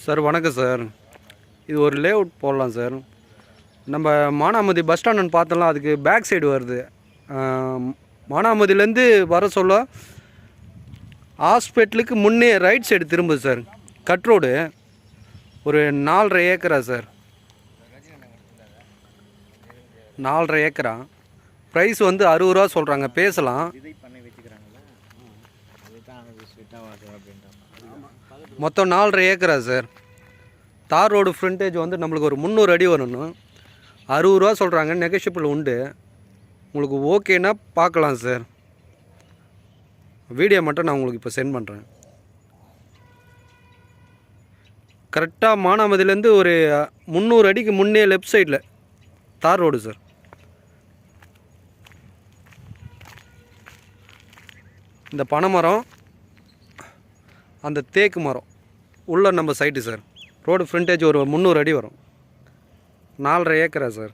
Sir வணக்கம் sir. இது ஒரு லே அவுட் போடலாம் சார். நம்ம மானாமதி பஸ் ஸ்டாண்டுன்னு பார்த்தோம்ல, அதுக்கு பேக் சைடு வருது. மானாமதியிலேருந்து வர சொல்ல ஹாஸ்பிட்டலுக்கு முன்னே ரைட் சைடு திரும்புது சார். கட் ரோடு ஒரு 4.5 ஏக்கரா சார். 4.5 ஏக்கரா. ப்ரைஸ் வந்து 60 ரூபா சொல்கிறாங்க, பேசலாம். மொத்தம் 4.5 ஏக்கரா சார். தார் ரோடு ஃப்ரண்டேஜ் வந்து நம்மளுக்கு ஒரு 300 அடி வரணும். 60 ரூபா சொல்கிறாங்க, நெகோஷியபிள் உண்டு. உங்களுக்கு ஓகேன்னா பார்க்கலாம் சார். வீடியோ மட்டும் நான் உங்களுக்கு இப்போ சென்ட் பண்ணுறேன். கரெக்டாக மானாமதியிலேருந்து ஒரு 300 அடிக்கு முன்னே லெஃப்ட் சைடில் தார் ரோடு சார். இந்த பனைமரம், அந்த தேக்கு மரம் உள்ள நம்ம சைட்டு சார். ரோடு ஃப்ரண்டேஜ் ஒரு 300 அடி வரும். 4.5 ஏக்கரா சார்.